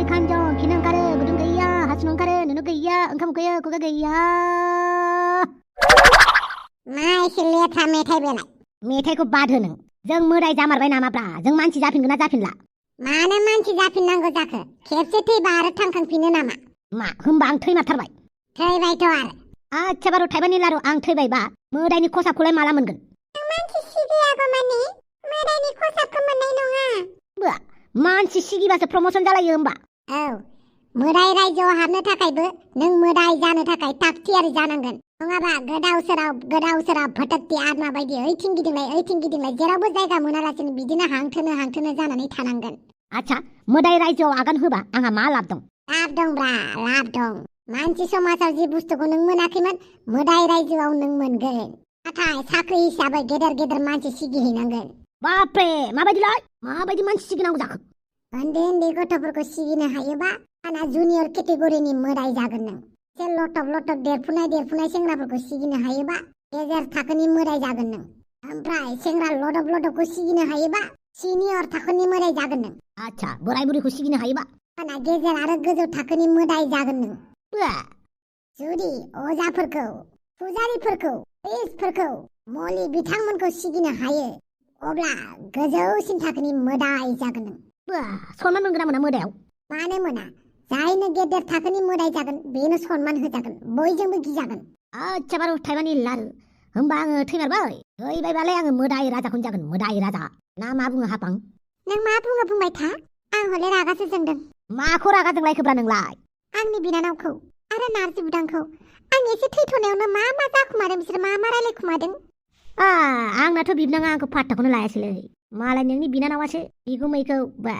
थाबै खानजं खिनो ओंखारो गुदुं गैया हासुनो ओंखारो नुनो गैया ओंखाम उखैयो खुगा गैया मा एसे लेथ्रा मेथाइ बेलाय मेथाइखौ बाद हो नों जों मोदाय जामारबाय नामाब्रा जों मानसि जाफिनगोन ना जाफिनला मानो मानसि जाफिननांगौ जाखो खेबसे थैबा आरो थांखांफिनो नामा मा होमबा आं थैमारथारबाय थैबायथ' आरो आच्छा बारु थाइबानि लारु आं थैबायबा मोदायनि खसाबखौलाय माला मोनगोन मानसि सिगियागौ मानि मोदायनि खसाबखौ मोननाय नङा बा मानसि सिगिबासो प्रमोशन जालायो होमबा औ मोदाय रायजोआव हाबनो थाखायबो नों मोदाय जानो थाखाय थाग थियारि जानांगोन नङाबा गोदाव सोराव भटकति आत्मा बायदि ओइथिं गिदिंलाय जेरावबो जायगा मोनालासिनो बिदिनो हांथोनो जानानै थानांगोन आच्छा मोदाय रायजोआव आगान होबा आंहा मा लाब दं लाब दंब्रा लाब दं मानसि समाजाव जि बुस्थुखौ नों मोनाखैमोन मोदाय रायजोआव नों मोनगोन नाथाय साख्रि हिसाबै गेदेर मानसि सिगिहैनांगोन बापरे माबायदि मानसि सिगिनांगौ जाखो उन्दै गथ'फोरखौ सिगिनो हायोबा आंना जुनियर केटेगरिनि मोदाय जागोन नों एसे लटब देरफुनाय सेंग्राफोरखौ सिगिनो हायोबा गेजेर थाखोनि मोदाय जागोन नों ओमफ्राय सेंग्रा लदबखौ सिगिनो हायोबा सिनियर थाखोनि मोदाय जागोन नों आच्छा बोराय बुरैखौ सिगिनो हायोबा आंना गेजेर आरो गोजौ थाखोनि मोदाय जागोन नों बा जुदि अजाफोरखौ फुजारिफोरखौ प्रिस्टफोरखौ मलि बिथांमोनखौ सिगिनो हायो अब्ला गोजौसिन थाखोनि मोदाय जागोन नों बा सनमान मोनगोन ना मोना मोदायाव मानो मोना जायनो गेदेर थाखोनि मोदाय जागोन बेनो सनमान होजागोन बयजोंबो गिजागोन आच्छा बारु थाइबानि लारु होमबा आङो थैमारबाय थैबायबालाय आङो मोदाय राजाखौनो जागोन मोदाय राजा ना मा बुङो हापां नों मा बुङो बुंबाय था आं हले रागासो जोंदों माखौ रागा जोंलायखोब्रा नोंलाय आंनि बिनानावखौ आरो नारजि बुदांखौ आं एसे थैथ'नायावनो मा जाखुमादों बिसोर मा रायलायखुमादों आंनाथ' बिबनाङा आंखौ फात्ताखौनो लायासैलै मालाय नोंनि बिनानावासो बिगुमैखौ बा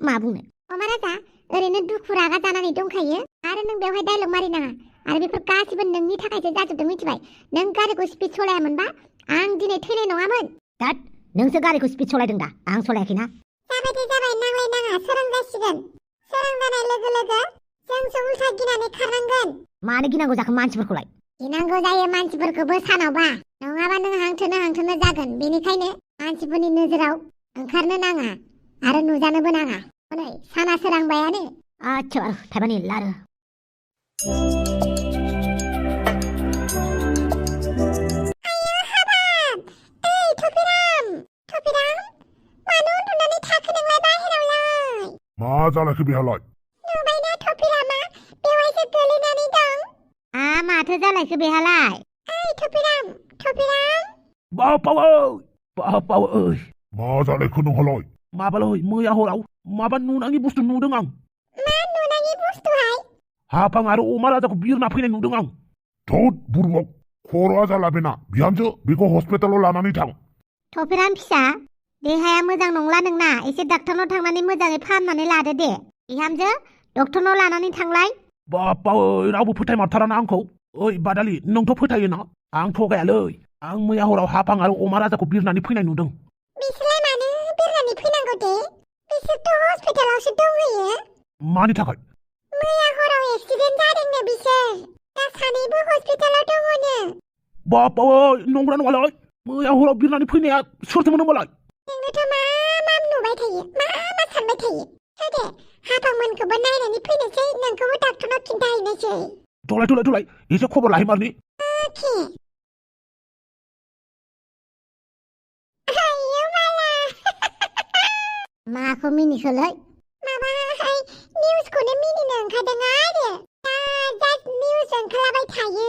मा बुंनो अमा राजा ओरैनो दुखु रागा जानानै दंखायो आरो नों बेवहाय डायलग मारिनाङा आरो बेफोर गासिबो नोंनि थाखायसो जाजोबदों मिथिबाय नों गारिखौ स्पिड सलायामोनबा आं दिनै थैनाय नङामोन दाद नोंसो गारिखौ स्पिड सलायदों दा आं सलायाखैना जाबाय नांलायनाङा सोरां जासिगोन सोरां जानाय लोगो जोंसो उल्था गिनानै खारनांगोन मानो गिनांगौ जाखो मानसिफोरखौलाय गिनांगौ जायो मानसिफोरखौबो सानावबा नङाबा नों हांथोनो जागोन बेनिखायनो मानसिफोरनि नोजोराव ओंखारनो नाङा आरो नुजानोबो नाङा नै साना सोरांबायानो आच्छा बारु थाइबानि लारु मा जालायखो बेहालाय नुबायना थफिरामा बेवहायसो गोलैनानै दं माथो जालायखो बेहालाय ओइ थफिराम बापाव ओइ मा जालायखो नोंहालाय माबालै मैया हराव माबा नुनाङि बुस्थु नुदों आं मा नुनाङि बुस्थुहाय हाफां आरो अमा राजाखौ बिरना फैनाय नुदों आं थोद बुरबक खर'आ जाला बेना बिहामजो बेखौ हस्पिटालाव लानानै थां थफिराम फिसा देहाया मोजां नंला नोंना एसे डाक्टरनाव थांनानै मोजाङै फाहामनानै लादो दे बिहामजो डक्टरनाव लानानै थांलाय बापा ओइ रावबो फोथायमारथाराना आंखौ ओइ बादालि नोंथ' फोथायोना आं थगायालै आं मैया हराव हाफां आरो अमा राजाखौ बिरनानै फैनाय नुदों बिसोरलाय मानो बिरनानै फैनांगौ दे बिसोरथ' हस्पिटालावसो दंहैयो मानि थाखाय मैया हराव एक्सिडेन्ट जादोंनो बिसोर दा सानैबो हस्पिटालाव दङनो बापा ओइ नंगौना नङालै मैया हराव बिरनानै फैनाया सोरथोमोन होनबालाय नोंनोथ' मा नुबाय थायो मा सानबाय थायो दे हाफांमोनखौबो नायनानै फैनोसै नोंखौबो डाक्टरनाव खिन्थाहैनोसै थलाय एसे खबर लाहैमारनि अके आयौ बाला माखौ मिनिखोलै माबाहाय निउसखौनो मिनिनो ओंखारदों आरो दा निउस ओंखारलाबाय थायो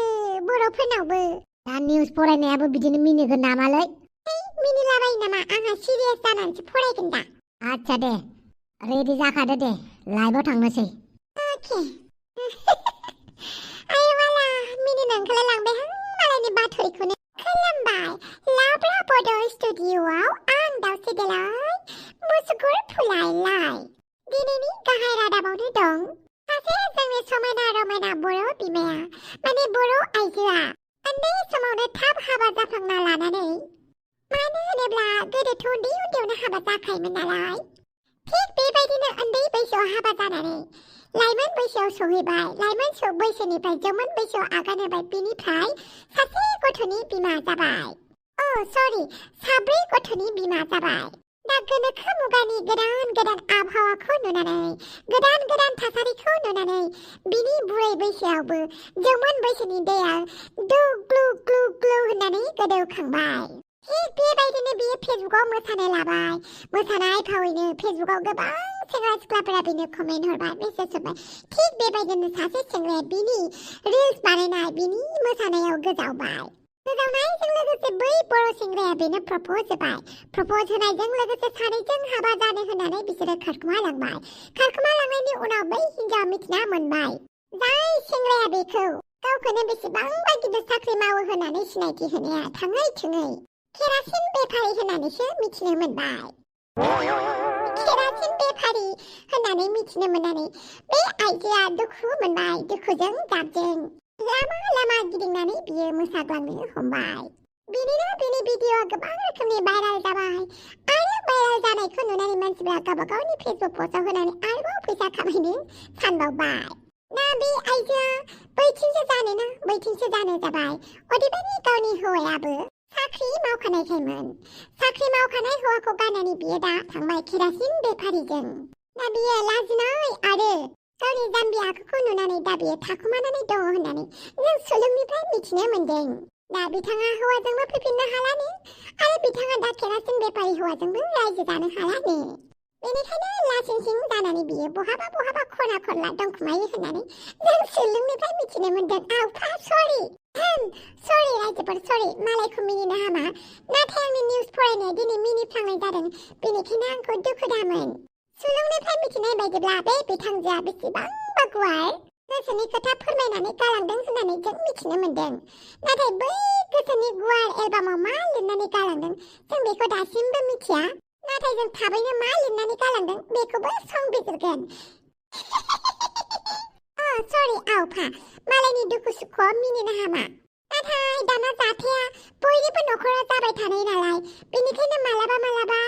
बर'फोरनावबो दा निउस फरायनायाबो बिदिनो मिनिगोन नामालै मिनिलाबायो नामा आंहा सिरियास जानानैसो फरायगोन दा आच्छा दे रेडि जाखादो दे लाइभआव थांनोसै अके आयौ बाला मिनिनो ओंखारलायलांबायहां मालायनि बाथरिखौनो खुलुमबाय लाब्रा बड' स्टुडिअ'आव आं दाउस्रि देलाय मुसुगुर फुलायलाय दिनैनि गाहाय रादाबावनो दं सासे जोंनि समायना रमायना बर' बिमाया माने बर' आइजोआ उन्दै समावनो थाब हाबा जाफ्लांना लानानै मानो होनोब्ला गोदोथ' उन्दैयावनो हाबा जाखायोमोन नालाय थिग बेबायदिनो उन्दै बैसोआव हाबा जानानै लाइमोन बैसोआव सहैबाय लाइमोन बैसोनिफ्राय जौमोन बैसोआव आगान होबाय बिनिफ्राय सासे गथ'नि बिमा जाबाय साब्रै गथ'नि बिमा जाबाय दा गोनोखो मुगानि गोदान गोदान आबहावाखौ नुनानै गोदान गोदान थासारिखौ नुनानै बिनि बुरै बैसोआवबो जौमोन बैसोनि दैया ग्लु ग्लु ग्लु होननानै गोदौखांबाय। थिग बेबायदिनो बियो फेसबुकआव मोसानो लाबाय। मोसानाय फावैनो फेसबुकआव गोबां सेंग्रा सिख्लाफोरा बिनो कमेन्ट हरबाय, मेसेज हरबाय। थिग बेबायदिनो सासे सेंग्राया बिनि रिल्स बानायनाय बिनि मोसानायाव गोजावबाय। गोजावनायजों लोगोसे बै बर' सेंग्राया बेनो प्रप'ज होबाय। प्रप'ज होनायजों लोगोसे सानैजों हाबा जानो होननानै बिसोरो खारखोमालांबाय। खारखोमालांनायनि उनाव बै हिन्जावा मिथिना मोनबाय जाय सेंग्राया बेखौ गावखौनो बेसेबांबा गिदिर साख्रि मावो होननानै सिनायथि होनाया थाङै थुङै केरासिन बेफारि होननानैसो मिथिनो मोनबाय। केरासिन बेफारि होननानै मिथिनो मोननानै बे आइजोआ दुखु मोनबाय। दुखुजों गाबजों लामा लामा गिदिंनानै बियो मोसाग्लांनो हमबाय। बिनिनो बिनि भिडिअ'आ गोबां रोखोमनि भाइराल जाबाय आरो भाइराल जानायखौ नुनानै मानसिफोरा गावबा गावनि फेसबुक पस्टआव होनानै आरोबाव फैसा खामायनो सानबावबाय। दा बे आइजोआ बैथिंसो जानोना बैथिंसो जानो जाबाय। अदेबानि गावनि हौवायाबो साख्रि मावखानायखायमोन। साख्रि मावखानाय हौवाखौ गारनानै बियो दा थांबाय केरासिन बेफारिजों। दा बियो लाजिनाय आरो गावनि जाम्बि आखुखौ नुनानै दा बियो थाखुमानानै दङ होननानै जों सुलुंनिफ्राय मिथिनो मोनदों। दा बिथाङा हौवाजोंबो फैफिननो हालानो आरो बिथाङा दा केरासिन बेफारि हौवाजोंबो रायजो जानो हालानो। बेनिखायनो लासिंसिं जानानै बियो बहाबा बहाबा खना खनला दंखुमायो होननानै जों सुलुंनिफ्राय मिथिनो मोनदों। आवफा सरि रायजोफोर सरि, मालायखौ मिनिनो हामा। नाथाय आंनि निउस फरायनाया दिनै मिनिफ्लांनाय जादों, बेनिखायनो आंखौ दुखु दामोन। सुलुंनिफ्राय मिथिनाय बायदिब्ला बे बिथांजोआ बेसेबांबा गुवार गोसोनि खोथा फोरमायनानै गालांदों होननानै जों मिथिनो मोनदों। नाथाय बै गोसोनि गुवार एलबामाव मा लिरनानै गालांदों जों बेखौ दासिमबो मिथिया। नाथाय जों थाबैनो मा लिरनानै गालांदों बेखौबो संबिजिरगोन। सरि आवफा, मालायनि दुखु सुखुआव मिनिनो हामा। नाथाय दाना जाथाया बयनिबो न'खराव जाबाय थानाय नालाय, बेनिखायनो मालाबा मालाबा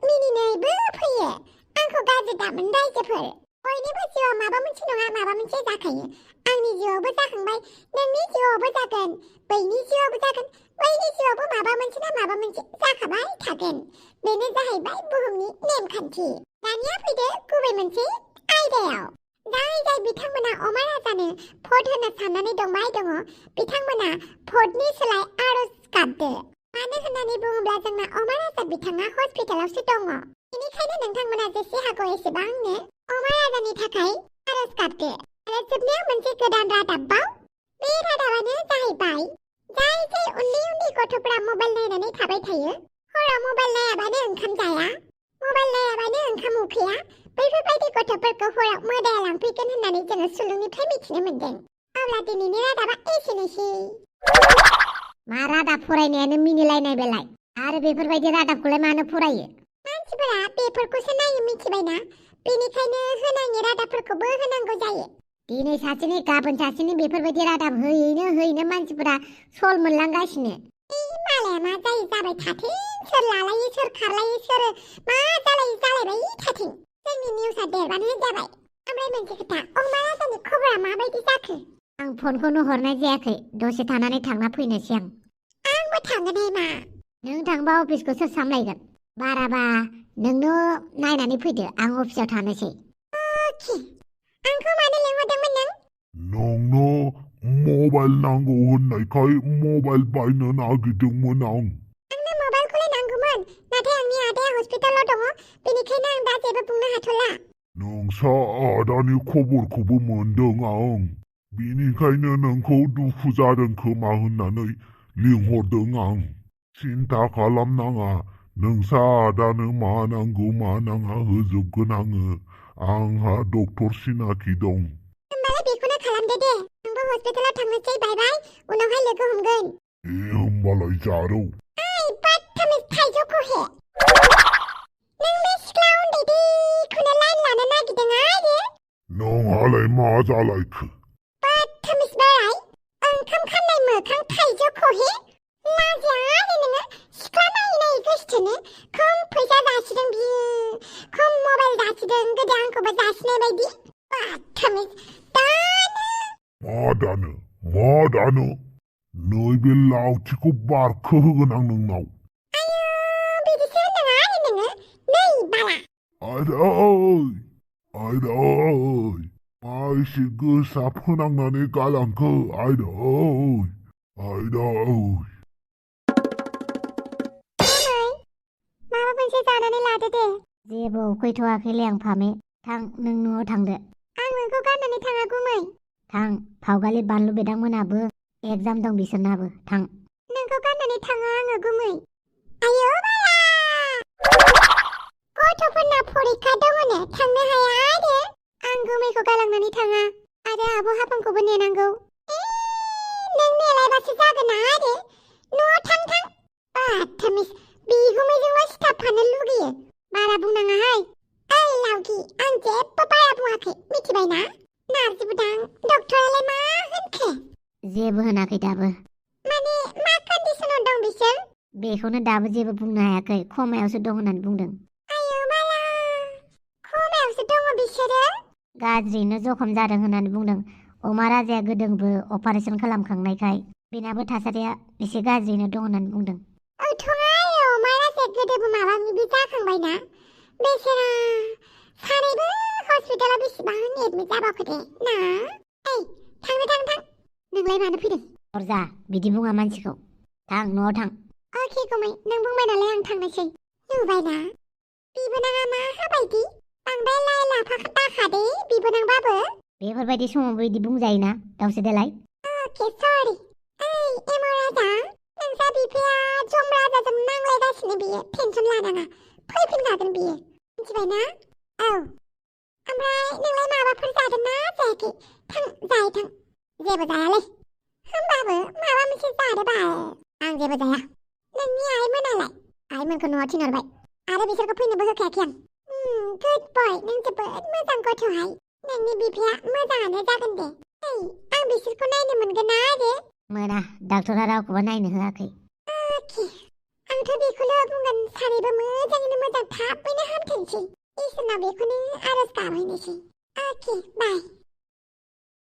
मिनिनोबो फैयो। आंखौ गाज्रि दामोन रायजोफोर। बयनिबो जिउआव माबा मोनसे नङा माबा मोनसे जाखायो। आंनि जिउआवबो जाखांबाय, नोंनि जिउआवबो जागोन, बैनि जिउआवबो जागोन, बैनि जिउआवबो माबा मोनसे ना माबा मोनसे जाखाबाय थागोन। बेनो जाहैबाय बुहुमनि नेमखान्थि। दानिया फैदो गुबै मोनसे आयदायाव। जाय बिथांमोना अमा राजानो भट होनो साननानै दं बिथांमोना भटनि सोलाय आर'ज गाबदो। मानो होननानै बुङोब्ला जोंना अमा राजा बिथाङा हस्पिटालावसो दङ। बेनिखायनो नोंथांमोना जेसे हागौ एसेबांनो अमा राजानि थाखाय आर'ज गाबदो। आरो जोबनायाव मोनसे गोदान रादाबाव, बे रादाबानो जाहैबाय जाय उन्दै उन्दै गथ'फोरा मबाइल नायनानै थाबाय थायो, हराव मबाइल नायाबानो ओंखाम जाया, मबाइल नायाबानो ओंखाम उखैया, बैफोरबायदि गथ'फोरखौ हराव मोदाया लांफैगोन होननानै जोङो सुलुंनिफ्राय मिथिनो मोनदों। अब्ला दिनैनि रादाबा एसेनोसै। मा रादाब फरायनायानो मिनिलायनाय बेलाय, आरो बेफोरबायदि रादाबखौलाय मानो फरायो? मानसिफोरा बेफोरखौसो नायो मिथिबायना, बेनिखायनो होनाङि रादाबफोरखौबो होनांगौ जायो। दिनै सासेनि गाबोन सासेनि बेफोरबायदि रादाब होयैनो मानसिफोरा सल मोनलांगासिनो। मालाया मा जायो जाबाय थाथों, सोर लालायो सोर खारलायो सोर मा जालायो जालायबाय थाथों। जोंनि निउसआ देरबानो जाबाय। ओमफ्राय मोनसे खोथा, अमा राजानि खबरा माबायदि जाखो? आं फनखौनो हरनाय जायाखै, दसे थानानै थांना फैनोसै आं। आंबो थांगोनहाय मा? नों थांबा अफिसखौ सोर सामलायगोन? बाराबा नोंनो नायनानै फैदो, आं अफिसाव थानोसै। अके, आंखौ मानो लिंहरदोंमोन नों? नोंनो मबाइल नांगौ होननायखाय मबाइल बायनो नागिरदोंमोन आं। आंनो मबाइलखौलाय नांगौमोन, नाथाय आंनि आदाया हस्पिटालाव दङ, बेनिखायनो आं दा जेबो बुंनो हाथ'ला। नोंसा आदानि खबरखौबो मोनदों आं, बेनिखायनो नोंखौ दुखु जादों खोमा होननानै लिंहरदों आं। सिन्था खालामनाङा, नोंसा आदानो मा नांगौ मा नाङा होजोबगोन आङो। आंहा डक्टर सिनाखि दं। होमबालाय बेखौनो खालामदो दे, आंबो हस्पिटालाव थांनोसै, बाय बाय, उनावहाय लोगो हमगोन। होमबालाय जारौ। बदतमिज थाइजौखौ हे। नों बे सिख्ला उन्दैखौनो लाइन लानो नागिरदों आरो? नोंहालाय मा जालायखो? बदतमिज बोराय, ओंखाम खामनाय मोखां थाइजौखौ हे। लाजिया आरो नोङो, सिख्ला नायै गोसथोनो खम फैसा जासिदों बियो, खम मबाइल जासिदों, गोदो आंखौबो जासिनाय बायदि। बदतमिज, दानो। मा दानो? नैबे लावथिखौ बारखोहोगोन आं नोंनाव। आयौ, बिदिसो होननाङा आरो नोङो। आयदै मा एसे गोसा फोनांनानै गालांखो आयदै माबा मोनसे जानानै लादो दे जेबो उखैथ'वाखैलै आं फामे थां नों न'आव थांदो आं नोंखौ गारनानै थाङा गुमै थां फावगालि बानलु बेदांमोनाबो एगजाम दं बिसोरनाबो थां नोंखौ गारनानै थाङा आङो गुमै आयौ बाला गथ'फोरना फरिखा दङनो थांनो हाया आरो आं गुमैखौ गालांनानै थाङा आरो आब' हाफांखौबो नेनांगौ नों नेलायबासो जागोन आरो न'आव थां बाथामिस बिगुमैजोंल' सिथाबफानो लुगैयो बारा बुंनाङाहाय ओइ लावगि आं जेबो बारा बुङाखै मिथिबायना नारजि बुदां डक्टरालाय मा होनखो जेबो होनाखै दाबो माने मा कन्डिसनाव दं बिसोर बेखौनो दाबो जेबो बुंनो हायाखै खमायावसो दं होननानै बुंदों आयौ माला खमायावसो दङ बिसोरो गाज्रियैनो जखम जादों होननानै बुंदों अमा राजाया गोदोंबो अपारेसन खालामखांनायखाय बेनाबो थासारिया एसे गाज्रियैनो दं होननानै बुंदों औ अमा राजाया गोदोबो माबा माबि जाखांबायना बेसेरा सानैबो हस्पिटालाव बेसेबां एडमिट जाबावखो दे ना ओइ थां नोंलाय मानो फैदों अरजा बिदि बुङा मानसिखौ थां न'आव थां अके गुमै नों बुंबाय नालाय आं थांनोसै नुबायना बिबोनाङा मा हाबायदि बांद्राय लाय लाफा दाखादे बिबोनांबाबो बेफोरबायदि समावबो बिदि बुंजायोना दाउसो देलाय अके सरि ओइ एम राजा नोंसा बिफाया जम राजाजों नांलायगासिनो बियो टेनसन लानाङा फैफिनखागोन बियो मिथिबायना औ ओमफ्राय नोंलाय माबाफोर जादों ना जायाखै थां जेबो जायालै होमबाबो माबा मोनसे जादो बाल आं जेबो जाया नोंनि आइमोनालाय आइमोनखौ न'आव थिनहरबाय आरो बिसोरखौ फैनोबो होखायाखै आं गुड बय नों जोबोद मोजां गथ'हाय नोंनि बिफाया मोजाङानो जागोन दे आं बिसोरखौ नायनो मोनगोन ना आरो मोना डाक्टरा रावखौबो नायनो होआखै अके आंथ' बेखौल' बुंगोन सानैबो मोजाङैनो मोजां थाबैनो हामथोंसै इसोरनाव बेखौनो आरज गाबहैनोसै अके बाय